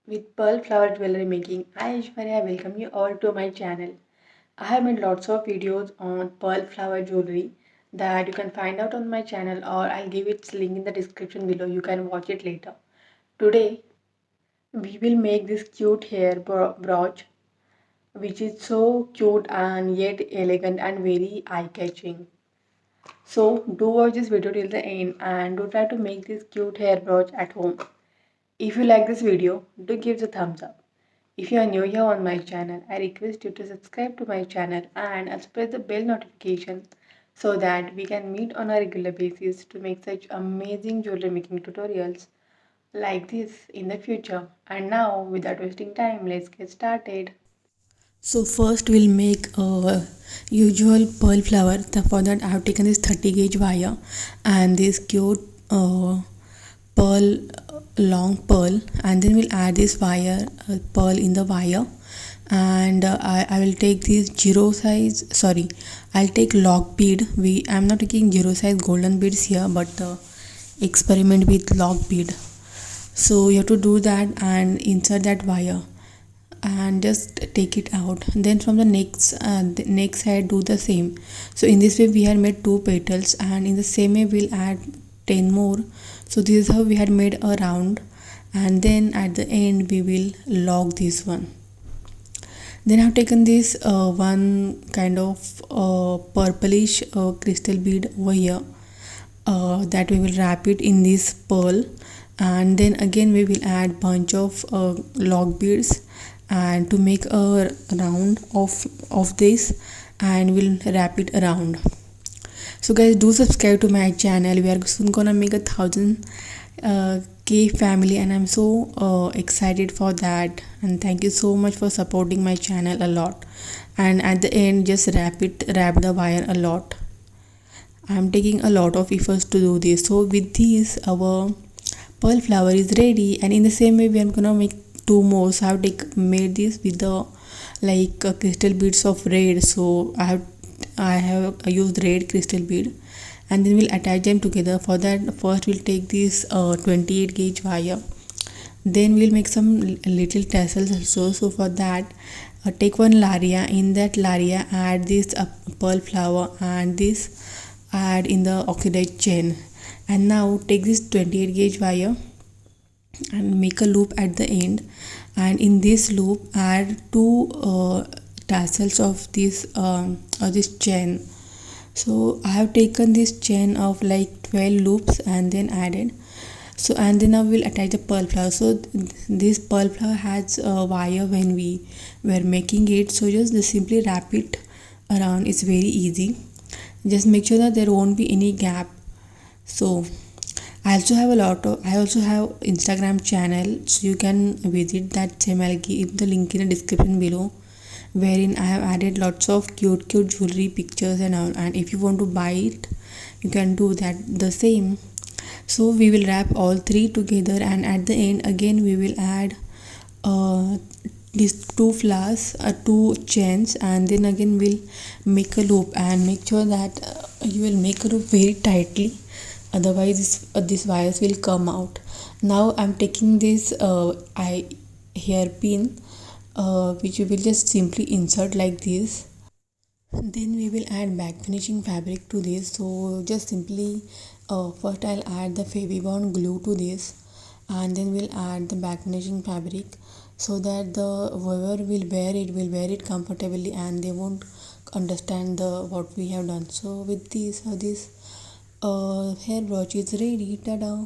with pearl flower jewelry making. I Aishwarya welcome you all to my channel. I have made lots of videos on pearl flower jewelry that you can find out on my channel, or I'll give its link in the description below. You can watch it later. Today we will make this cute brooch which is so cute and yet elegant and very eye-catching. So do watch this video till the end and do try to make this cute hair brooch at home. If you like this video, do give the thumbs up. If you are new here on my channel, I request you to subscribe to my channel and also press the bell notification so that we can meet on a regular basis to make such amazing jewelry making tutorials like this in the future. And now, without wasting time, let's get started. So first we'll make a usual pearl flower. For that I have taken this 30 gauge wire and this cute pearl long pearl, and then we'll add this wire pearl in the wire, and I will take this zero size, sorry, I'll take lock bead. I'm not taking zero size golden beads here, but experiment with lock bead. So you have to do that and insert that wire and just take it out. Then from the next side do the same. So in this way we had made 2 petals, and in the same way we'll add 10 more. So this is how we had made a round, and then at the end we will lock this one. Then I've taken this one kind of purplish crystal bead over here, that we will wrap it in this pearl, and then again we will add bunch of lock beads and to make a round of this, and we'll wrap it around. So guys, do subscribe to my channel. We are soon gonna make 1,000 K family, and I'm so excited for that, and thank you so much for supporting my channel a lot. And at the end just wrap the wire a lot. I'm taking a lot of efforts to do this. So with this our pearl flower is ready, and in the same way we are gonna make 2 more. So I have made this with the crystal beads of red. So I have used red crystal bead, and then we'll attach them together. For that first we'll take this 28 gauge wire, then we'll make some little tassels also. So for that take one laria. In that laria add this pearl flower, and this add in the oxidized chain. And now take this 28 gauge wire and make a loop at the end, and in this loop add 2 tassels of this chain. So I have taken this chain of like 12 loops and then added. So and then now we'll attach the pearl flower. So this pearl flower has a wire when we were making it, so just simply wrap it around. It's very easy. Just make sure that there won't be any gap. So I also have Instagram channel, so you can visit that same. I'll give the link in the description below, wherein I have added lots of cute jewelry pictures and all, and if you want to buy it you can do that the same. So we will wrap all 3 together, and at the end again we will add these 2 flowers, 2 chains, and then again we'll make a loop, and make sure that you will make a loop very tightly, otherwise this wires will come out. Now I'm taking this hairpin, which we will just simply insert like this. Then we will add back finishing fabric to this. So just simply first I'll add the Favibond glue to this, and then we'll add the back finishing fabric, so that the whoever will wear it comfortably, and they won't understand what we have done. So with this hair brooch is ready. Ta-da!